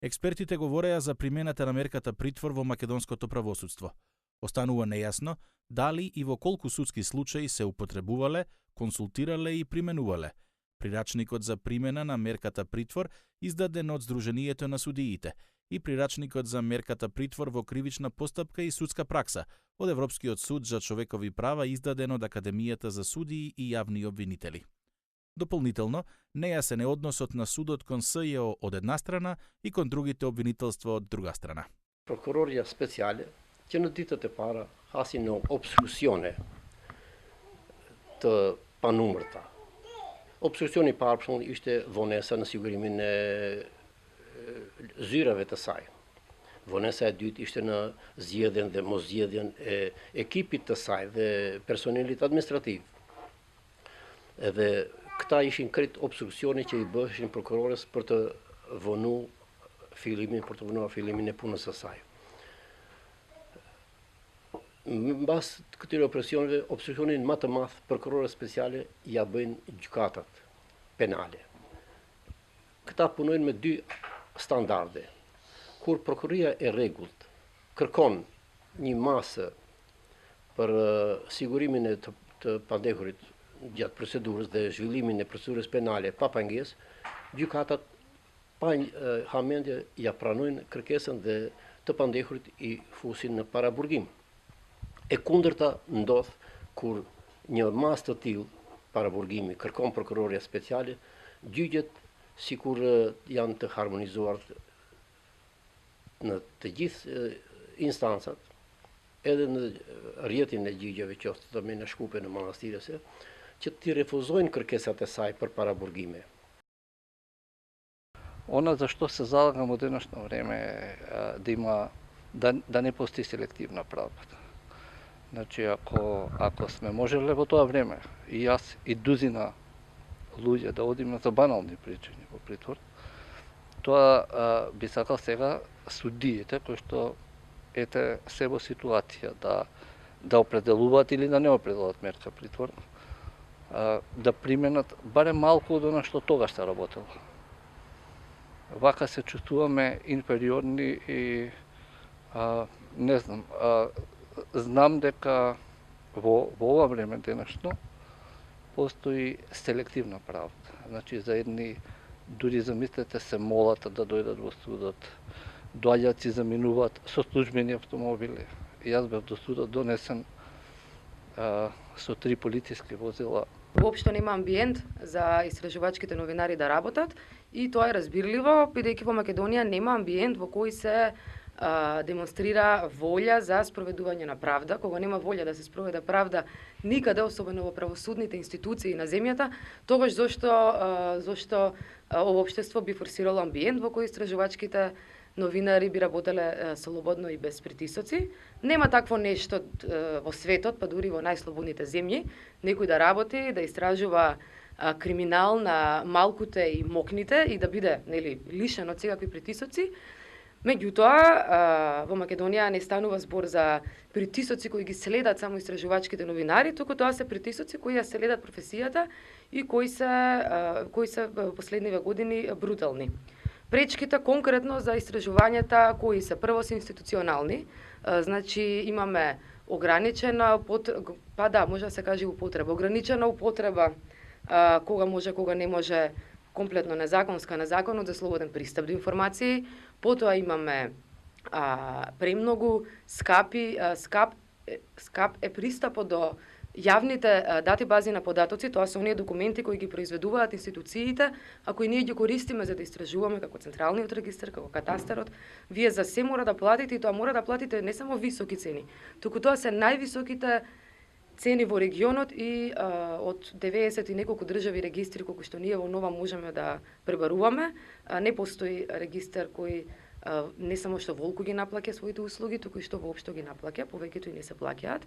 Експертите говореа за примената на мерката притвор во македонското правосудство. Останува нејасно дали и во колку судски случаи се употребувале, консултирале и применувале. Прирачникот за примена на мерката притвор издаден од Сдруженијето на судиите и прирачникот за мерката притвор во кривична постапка и судска пракса од Европскиот суд за човекови права издаден од Академијата за судии и јавни обвинители. Дополнително, нејасен е односот на судот кон СЈО од една страна и кон другите обвинителства од друга страна. Прокурорија специјале ќе на дитата пара хаси на обструксионе të panumërta. Obstruksioni i parë për shembull ishte vonesa në sigurimin e zyrave të saj. Vonesa e dytë ishte në zgjedhjen dhe moszgjedhjen e ekipit të saj dhe personelit administrativ. Edhe këta ishin krejt obstruksione që i bëheshin prokurores për të vonuar fillimin e punës së saj. Mbas këtyre operacioneve, obstruksionin më të madh prokurorë speciale ja bëjnë gjykatat penale. Këta punojnë me dy standarde. Kur prokuria e rregullt kërkon një masë për sigurimin e të pandehurit gjatë procedurës dhe zhvillimin e procedurës penale pa pengesë, gjykatat pa hamendje ja pranojnë kërkesën dhe të pandehurit i fusin në paraburgim. E kundërta ndodh kur një masë të tillë paraburgimi kërkon prokuroria speciale, gjyqet sikur janë të harmonizuar në të gjithë instancat, edhe në rrjetin e gjyqjeve qoftë të në Shkupe në manastirëse, që t'i refuzojnë kërkesat e saj për paraburgime. Ono za što se zalagam u današnje vreme da ne postoji selektivna pravda. Значи, ако сме можеле во тоа време, и јас и дузина луѓе да одиме за банални причини во притвор, тоа би сакал сега судиите, кои што ете се во ситуација да определуваат или да не определуваат мерка притвор, да применат барем малку од она што тогаш се работело. Вака се чувствуваме инфериорни и не знам, знам дека во ова време денешно постои селективна правда. Значи за едни дури замислете се молат да дојдат во судот, доаѓаат си заминуваат со службени автомобили. Јас бев до судот донесен со 3 полициски возила. Воопшто нема амбиент за истражувачките новинари да работат и тоа е разбирливо, бидејќи во Македонија нема амбиент во кој се демонстрира волја за спроведување на правда. Кога нема волја да се спроведе правда никаде, особено во правосудните институции на земјата, тогаш зошто ово општество би форсирало амбиент во кој истражувачките новинари би работеле слободно и без притисоци. Нема такво нешто во светот, па дури во најслободните земји, некој да работи, да истражува криминал на малкуте и мокните и да биде лишен од секакви притисоци. Меѓутоа, во Македонија не станува збор за притисоци кои ги следат само истражувачките новинари, туку тоа се притисоци кои ја следат професијата и кои се во последниве години брутални. Пречките конкретно за истражувањата кои се прво се институционални, значи имаме ограничена може да се каже употреба, ограничена употреба кога може, кога не може, комплетно незаконска на законот за слободен пристап до информации. Потоа имаме премногу скап е пристапот до јавните дати бази на податоци. Тоа се оние документи кои ги произведуваат институциите, а кои ние ги користиме за да истражуваме како Централниот регистар, како катастарот. Вие за се мора да платите и тоа мора да платите не само високи цени, туку тоа се највисоките цени во регионот и од 90 и неколку држави регистри колку што ние во Нова можеме да пребаруваме. Не постои регистар кој не само што волку ги наплаќа своите услуги, туку и што воопшто ги наплаќа, повеќето и не се плаќаат.